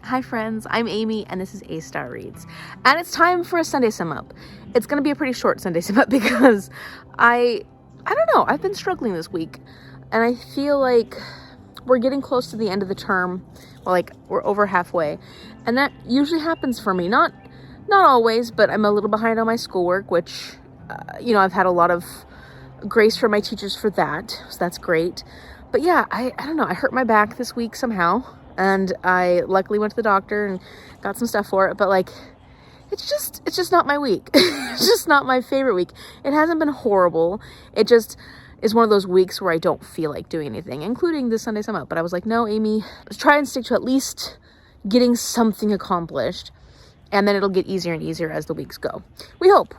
Hi friends, I'm Amy and this is A Star Reads. And it's time for a Sunday Sum Up. It's going to be a pretty short Sunday Sum Up because I don't know, I've been struggling this week and I feel like we're getting close to the end of the term. Well, like we're over halfway, and that usually happens for me. Not always, but I'm a little behind on my schoolwork, which I've had a lot of grace from my teachers for that, so that's great. But yeah, I don't know, I hurt my back this week somehow, and I luckily went to the doctor and got some stuff for it, but like it's just not my week. It's just not my favorite week. It hasn't been horrible. It just is one of those weeks where I don't feel like doing anything, including this Sunday Sum Up. But I was like, no, Amy, let's try and stick to at least getting something accomplished. And then it'll get easier and easier as the weeks go. We hope.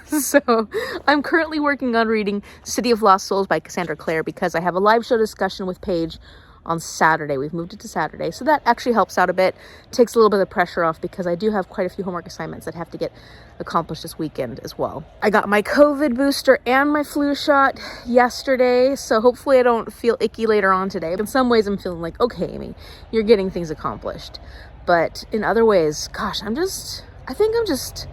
So I'm currently working on reading City of Lost Souls by Cassandra Clare because I have a live show discussion with Paige on Saturday. We've moved it to Saturday. So that actually helps out a bit. Takes a little bit of pressure off because I do have quite a few homework assignments that have to get accomplished this weekend as well. I got my COVID booster and my flu shot yesterday. So hopefully I don't feel icky later on today. In some ways I'm feeling like, okay, Amy, you're getting things accomplished. But in other ways, gosh, I think I'm just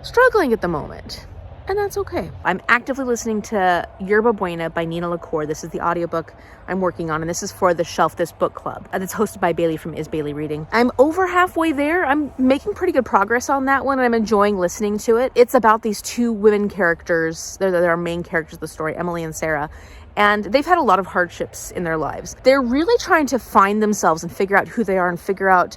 struggling at the moment. And that's okay. I'm actively listening to Yerba, Buena by Lacour. This is the audiobook I'm working on, and this is for the Shelf This Book Club. And it's hosted by Bailey from Is Bailey Reading. I'm over halfway there. I'm making pretty good progress on that one, and I'm enjoying listening to it. It's about these two women characters. They're our main characters of the story, Emily and Sarah. And they've had a lot of hardships in their lives. They're really trying to find themselves and figure out who they are and figure out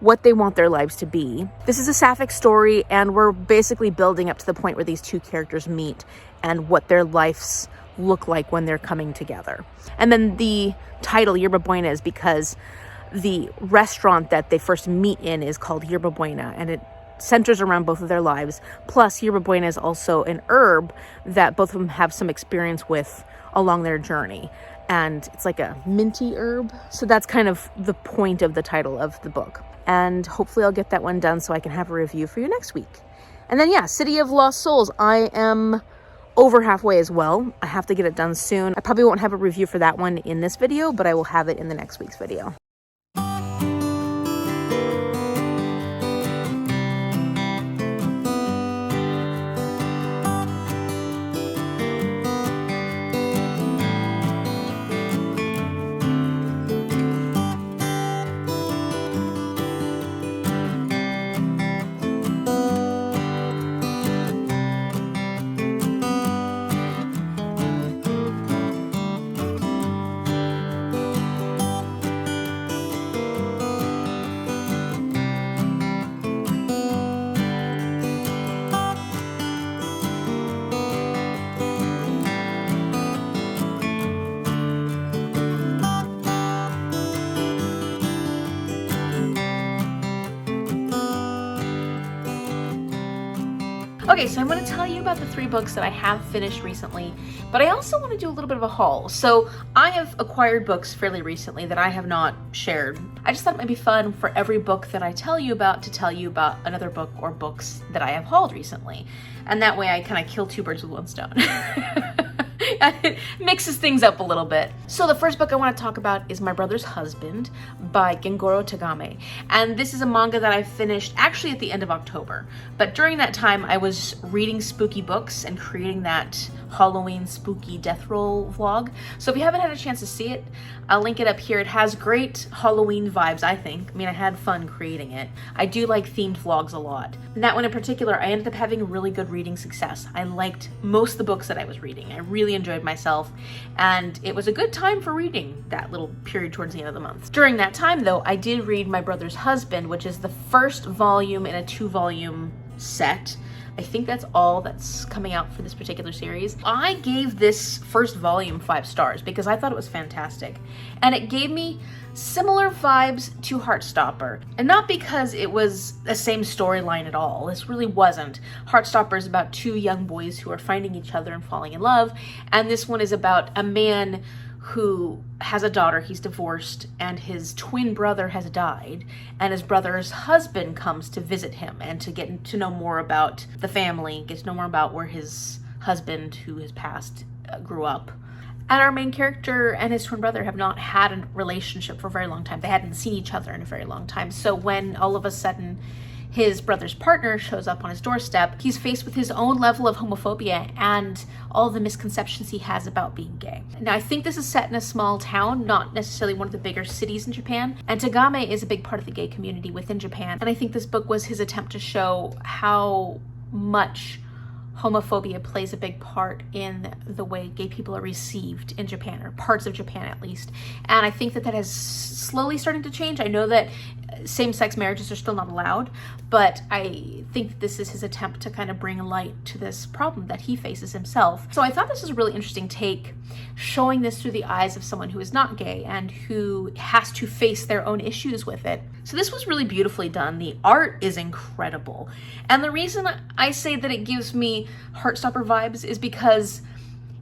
what they want their lives to be. This is a sapphic story, and we're basically building up to the point where these two characters meet and what their lives look like when they're coming together. And then the title, Yerba Buena, is because the restaurant that they first meet in is called Yerba Buena, and it centers around both of their lives. Plus, Yerba Buena is also an herb that both of them have some experience with along their journey. And it's like a minty herb. So that's kind of the point of the title of the book. And hopefully I'll get that one done so I can have a review for you next week. And then, yeah, City of Lost Souls. I am over halfway as well. I have to get it done soon. I probably won't have a review for that one in this video, but I will have it in the next week's video. Okay, so I'm going to tell you about the 3 books that I have finished recently, but I also want to do a little bit of a haul. So I have acquired books fairly recently that I have not shared. I just thought it might be fun for every book that I tell you about to tell you about another book or books that I have hauled recently. And that way I kind of kill 2 birds with 1 stone. It mixes things up a little bit. So the first book I want to talk about is My Brother's Husband by Gengoroh Tagame. And this is a manga that I finished actually at the end of October. But during that time, I was reading spooky books and creating that Halloween spooky death roll vlog. So if you haven't had a chance to see it, I'll link it up here. It has great Halloween vibes, I think. I mean, I had fun creating it. I do like themed vlogs a lot. And that one in particular, I ended up having really good reading success. I liked most of the books that I was reading. I really enjoyed myself, and it was a good time for reading that little period towards the end of the month. During that time, though, I did read My Brother's Husband, which is the first volume in a 2-volume set. I think that's all that's coming out for this particular series. I gave this first volume 5 stars because I thought it was fantastic. And it gave me similar vibes to Heartstopper. And not because it was the same storyline at all. This really wasn't. Heartstopper is about 2 young boys who are finding each other and falling in love. And this one is about a man who has a daughter, he's divorced, and his twin brother has died, and his brother's husband comes to visit him and to get to know more about the family, get to know more about where his husband, who has passed, grew up. And our main character and his twin brother have not had a relationship for a very long time. They hadn't seen each other in a very long time. So when all of a sudden his brother's partner shows up on his doorstep, he's faced with his own level of homophobia and all the misconceptions he has about being gay. Now, I think this is set in a small town, not necessarily one of the bigger cities in Japan, and Tagame is a big part of the gay community within Japan. And I think this book was his attempt to show how much homophobia plays a big part in the way gay people are received in Japan, or parts of Japan at least. And I think that that is slowly starting to change. I know that same-sex marriages are still not allowed, but I think this is his attempt to kind of bring light to this problem that he faces himself. So I thought this was a really interesting take, showing this through the eyes of someone who is not gay and who has to face their own issues with it. So this was really beautifully done. The art is incredible. And the reason I say that it gives me Heartstopper vibes is because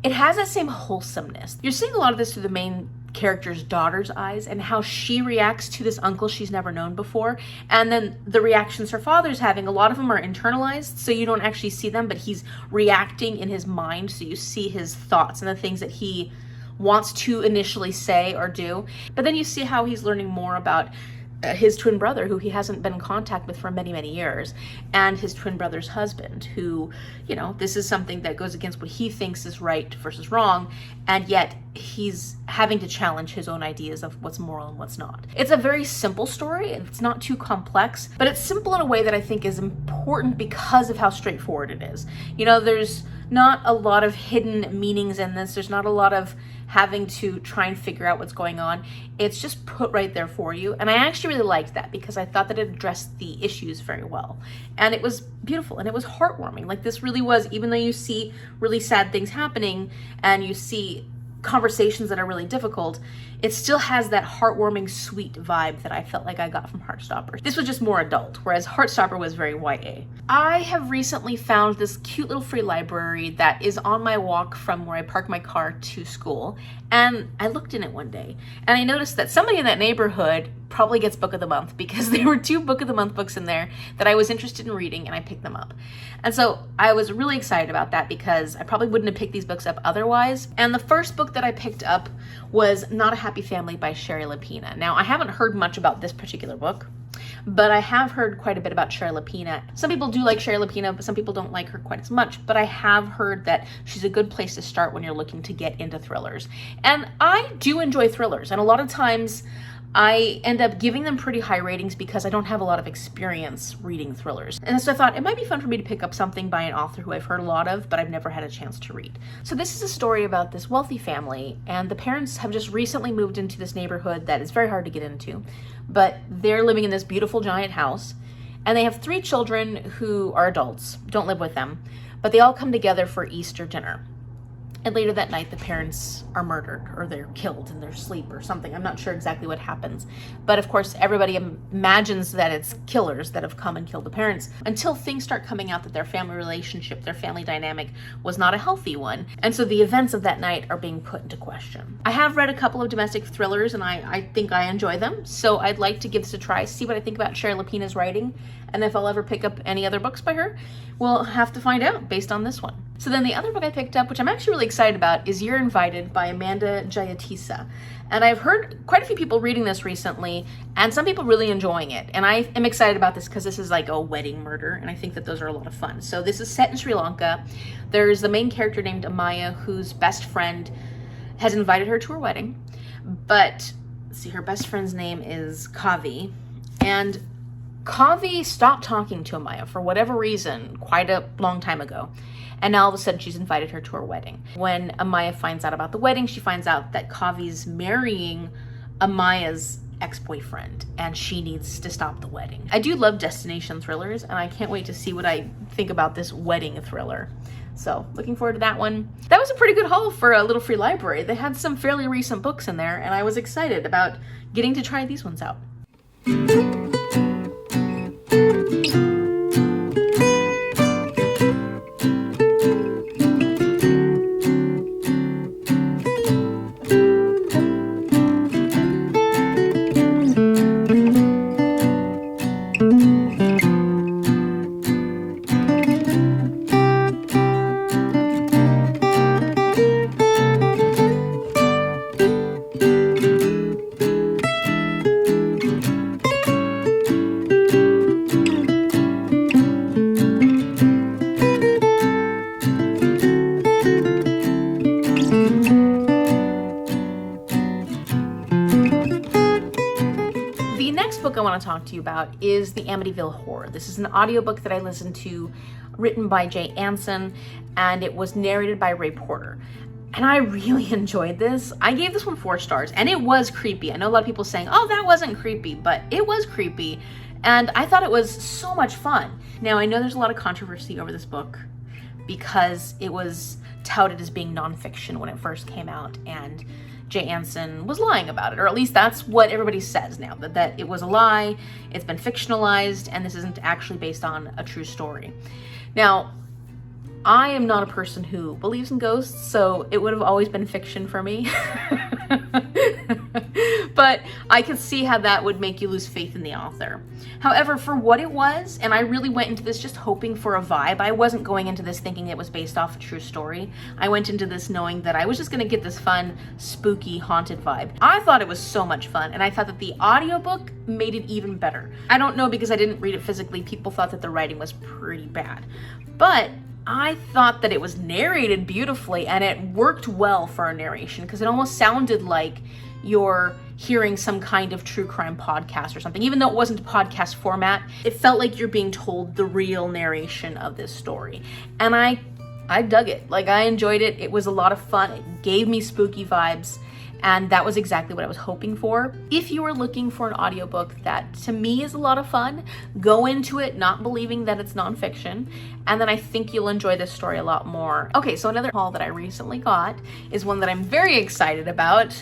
it has that same wholesomeness. You're seeing a lot of this through the main character's daughter's eyes and how she reacts to this uncle she's never known before, and then the reactions her father's having. A lot of them are internalized, so you don't actually see them, but he's reacting in his mind, so you see his thoughts and the things that he wants to initially say or do. But then you see how he's learning more about his twin brother, who he hasn't been in contact with for many, many years, and his twin brother's husband, who, you know, this is something that goes against what he thinks is right versus wrong, and yet he's having to challenge his own ideas of what's moral and what's not. It's a very simple story. It's not too complex, but it's simple in a way that I think is important because of how straightforward it is. You know, there's not a lot of hidden meanings in this. There's not a lot of having to try and figure out what's going on. It's just put right there for you. And I actually really liked that because I thought that it addressed the issues very well. And it was beautiful and it was heartwarming. Like, this really was, even though you see really sad things happening and you see conversations that are really difficult, it still has that heartwarming, sweet vibe that I felt like I got from Heartstopper. This was just more adult, whereas Heartstopper was very YA. I have recently found this cute little free library that is on my walk from where I park my car to school, and I looked in it one day, and I noticed that somebody in that neighborhood probably gets Book of the Month, because there were 2 Book of the Month books in there that I was interested in reading, and I picked them up. And so I was really excited about that because I probably wouldn't have picked these books up otherwise. And the first book that I picked up was Not a Happy Family by Sherry Lapina. Now, I haven't heard much about this particular book, but I have heard quite a bit about Sherry Lapina. Some people do like Sherry Lapina, but some people don't like her quite as much. But I have heard that she's a good place to start when you're looking to get into thrillers. And I do enjoy thrillers, and a lot of times I end up giving them pretty high ratings because I don't have a lot of experience reading thrillers. And so I thought it might be fun for me to pick up something by an author who I've heard a lot of, but I've never had a chance to read. So this is a story about this wealthy family, and the parents have just recently moved into this neighborhood that is very hard to get into, but they're living in this beautiful giant house, and they have 3 children who are adults, don't live with them, but they all come together for Easter dinner. And later that night, the parents are murdered, or they're killed in their sleep or something. I'm not sure exactly what happens. But of course, everybody imagines that it's killers that have come and killed the parents, until things start coming out that their family relationship, their family dynamic was not a healthy one. And so the events of that night are being put into question. I have read a couple of domestic thrillers, and I think I enjoy them. So I'd like to give this a try, see what I think about Sherry Lapina's writing. And if I'll ever pick up any other books by her, we'll have to find out based on this one. So then the other book I picked up, which I'm actually really excited about, is You're Invited by Amanda Jayatisa. And I've heard quite a few people reading this recently, and some people really enjoying it. And I am excited about this because this is like a wedding murder, and I think that those are a lot of fun. So this is set in Sri Lanka. There's the main character named Amaya, whose best friend has invited her to her wedding. But, let's see, her best friend's name is Kavi. And Kavi stopped talking to Amaya for whatever reason quite a long time ago. And now all of a sudden she's invited her to her wedding. When Amaya finds out about the wedding, she finds out that Kavi's marrying Amaya's ex-boyfriend, and she needs to stop the wedding. I do love destination thrillers, and I can't wait to see what I think about this wedding thriller. So looking forward to that one. That was a pretty good haul for a little free library. They had some fairly recent books in there, and I was excited about getting to try these ones out. next book I want to talk to you about is The Amityville Horror. This is an audiobook that I listened to, written by Anson, and it was narrated by Ray Porter. And I really enjoyed this. I gave this one 4 stars, and it was creepy. I know a lot of people saying, oh, that wasn't creepy, but it was creepy. And I thought it was so much fun. Now, I know there's a lot of controversy over this book because it was touted as being nonfiction when it first came out, and Anson was lying about it, or at least that's what everybody says now, that it was a lie, it's been fictionalized, and this isn't actually based on a true story. Now, I am not a person who believes in ghosts, so it would have always been fiction for me. But I could see how that would make you lose faith in the author. However, for what it was, and I really went into this just hoping for a vibe. I wasn't going into this thinking it was based off a true story. I went into this knowing that I was just going to get this fun, spooky, haunted vibe. I thought it was so much fun, and I thought that the audiobook made it even better. I don't know, because I didn't read it physically. People thought that the writing was pretty bad. But I thought that it was narrated beautifully, and it worked well for a narration, because it almost sounded like you're hearing some kind of true crime podcast or something. Even though it wasn't a podcast format, it felt like you're being told the real narration of this story. And I dug it. Like, I enjoyed it. It was a lot of fun. It gave me spooky vibes. And that was exactly what I was hoping for. If you are looking for an audiobook that to me is a lot of fun, go into it not believing that it's nonfiction, and then I think you'll enjoy this story a lot more. Okay, so another haul that I recently got is one that I'm very excited about,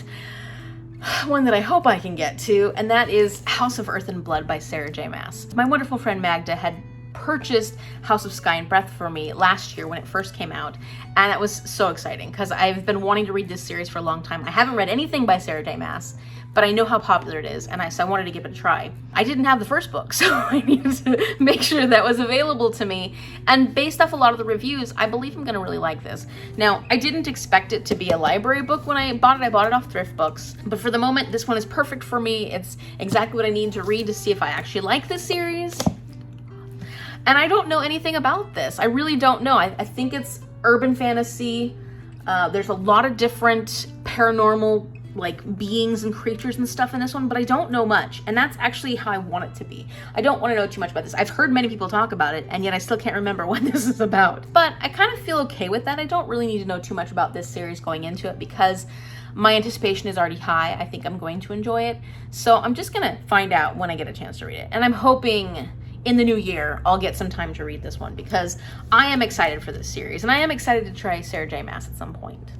one that I hope I can get to, and that is House of Earth and Blood by Sarah J. Maas. My wonderful friend Magda had purchased House of Sky and Breath for me last year when it first came out, and that was so exciting because I've been wanting to read this series for a long time. I haven't read anything by Sarah J. Maas, but I know how popular it is, and so I wanted to give it a try. I didn't have the first book, so I needed to make sure that was available to me, and based off a lot of the reviews, I believe I'm gonna really like this. Now, I didn't expect it to be a library book when I bought it off Thrift Books, but for the moment, this one is perfect for me. It's exactly what I need to read to see if I actually like this series. And I don't know anything about this. I really don't know. I think it's urban fantasy. There's a lot of different paranormal beings and creatures and stuff in this one, but I don't know much. And that's actually how I want it to be. I don't want to know too much about this. I've heard many people talk about it, and yet I still can't remember what this is about. But I kind of feel okay with that. I don't really need to know too much about this series going into it because my anticipation is already high. I think I'm going to enjoy it. So I'm just gonna find out when I get a chance to read it. And I'm hoping in the new year, I'll get some time to read this one because I am excited for this series, and I am excited to try Sarah J. Maas at some point.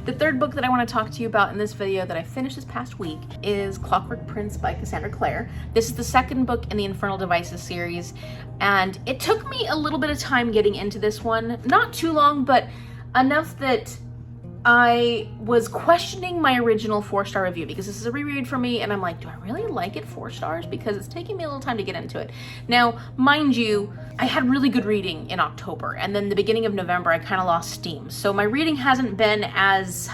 The third book that I want to talk to you about in this video that I finished this past week is Clockwork Prince by Cassandra Clare. This is the second book in the Infernal Devices series, and it took me a little bit of time getting into this one. Not too long, but enough that I was questioning my original 4-star review because this is a reread for me, and I'm like, do I really like it 4 stars? Because it's taking me a little time to get into it. Now, mind you, I had really good reading in October, and then the beginning of November, I kind of lost steam. So my reading hasn't been as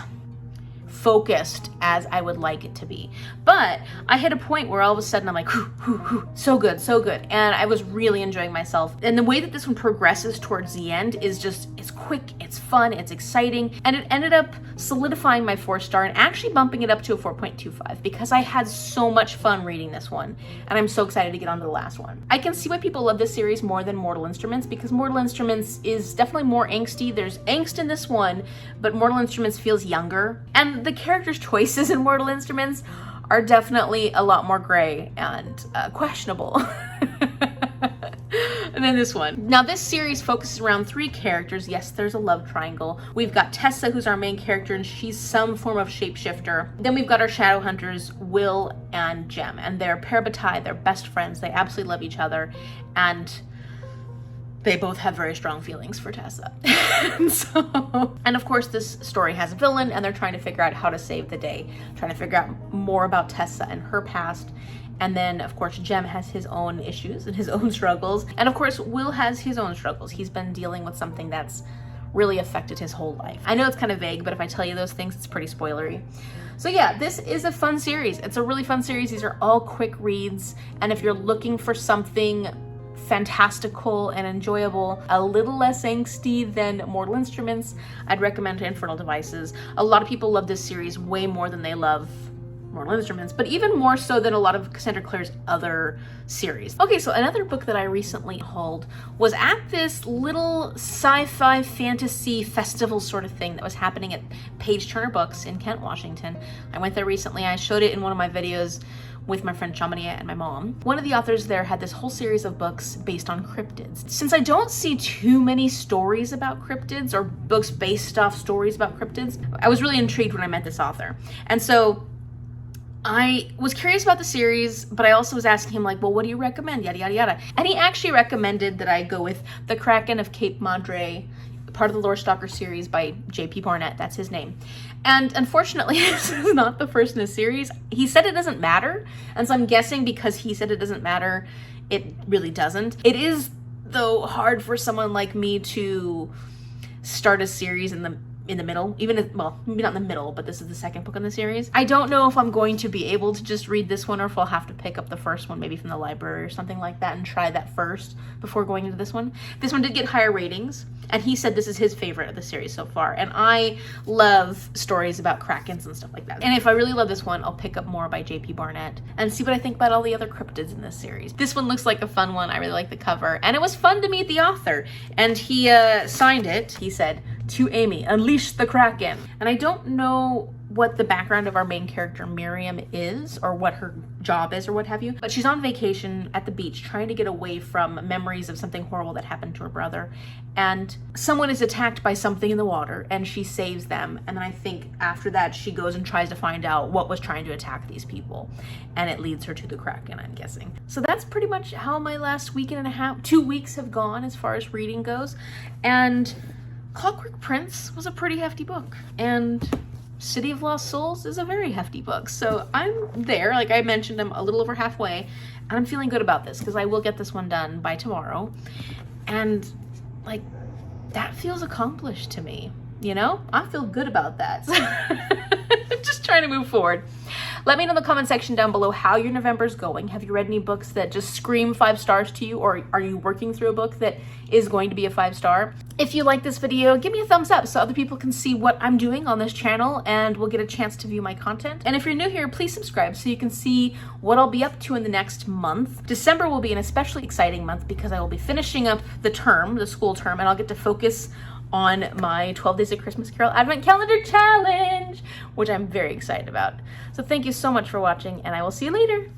focused as I would like it to be. But I hit a point where all of a sudden I'm like, so good, so good. And I was really enjoying myself. And the way that this one progresses towards the end is just, it's quick, it's fun, it's exciting. And it ended up solidifying my 4-star and actually bumping it up to a 4.25 because I had so much fun reading this one. And I'm so excited to get on to the last one. I can see why people love this series more than Mortal Instruments because Mortal Instruments is definitely more angsty. There's angst in this one, but Mortal Instruments feels younger. And the characters' choices in Mortal Instruments are definitely a lot more gray and questionable. And then this one. Now this series focuses around 3 characters. Yes, there's a love triangle. We've got Tessa, who's our main character, and she's some form of shapeshifter. Then we've got our shadow hunters, Will and Jem, and they're parabatai, they're best friends. They absolutely love each other, and they both have very strong feelings for Tessa. And of course this story has a villain, and they're trying to figure out how to save the day, trying to figure out more about Tessa and her past. And then of course Jem has his own issues and his own struggles, and of course Will has his own struggles. He's been dealing with something that's really affected his whole life. I know it's kind of vague, but if I tell you those things, it's pretty spoilery. So yeah, this is a fun series. It's a really fun series. These are all quick reads, and if you're looking for something fantastical and enjoyable, a little less angsty than Mortal Instruments, I'd recommend Infernal Devices. A lot of people love this series way more than they love Mortal Instruments, but even more so than a lot of Cassandra Clare's other series. Okay, so another book that I recently hauled was at this little sci-fi fantasy festival sort of thing that was happening at Page Turner Books in Kent, Washington. I went there recently. I showed it in one of my videos with my friend Chamonix and my mom. One of the authors there had this whole series of books based on cryptids. Since I don't see too many stories about cryptids or books based off stories about cryptids, I was really intrigued when I met this author. And so I was curious about the series, but I also was asking him like, well, what do you recommend? Yada, yada, yada. And he actually recommended that I go with The Kraken of Cape Madre, part of the Lore Stalker series by J.P. Barnett. That's his name. And unfortunately, this is not the first in the series. He said it doesn't matter. And so I'm guessing because he said it doesn't matter, it really doesn't. It is, though, hard for someone like me to start a series in the middle, even if, well, maybe not in the middle, but this is the second book in the series. I don't know if I'm going to be able to just read this one, or if I'll have to pick up the first one maybe from the library or something like that and try that first before going into this one. This one did get higher ratings, and he said this is his favorite of the series so far, and I love stories about krakens and stuff like that. And if I really love this one, I'll pick up more by J.P. Barnett and see what I think about all the other cryptids in this series. This one looks like a fun one. I really like the cover, and it was fun to meet the author, and he signed it. He said, "To Amy, unleash the Kraken." And I don't know what the background of our main character Miriam is, or what her job is, or what have you, but she's on vacation at the beach trying to get away from memories of something horrible that happened to her brother, and someone is attacked by something in the water and she saves them. And then I think after that she goes and tries to find out what was trying to attack these people, and it leads her to the Kraken, I'm guessing. So that's pretty much how my last week and a half, 2 weeks have gone as far as reading goes. And Clockwork Prince was a pretty hefty book, and City of Lost Souls is a very hefty book. So I'm there, like I mentioned, I'm a little over halfway, and I'm feeling good about this because I will get this one done by tomorrow. And like, that feels accomplished to me, you know? I feel good about that. Just trying to move forward. Let me know in the comment section down below how your November's going. Have you read any books that just scream 5 stars to you, or are you working through a book that is going to be a 5-star? If you like this video, give me a thumbs up so other people can see what I'm doing on this channel and will get a chance to view my content. And if you're new here, please subscribe so you can see what I'll be up to in the next month. December will be an especially exciting month because I will be finishing up the term, the school term, and I'll get to focus on my 12 Days of Christmas Carol Advent Calendar Challenge, which I'm very excited about. So thank you so much for watching, and I will see you later.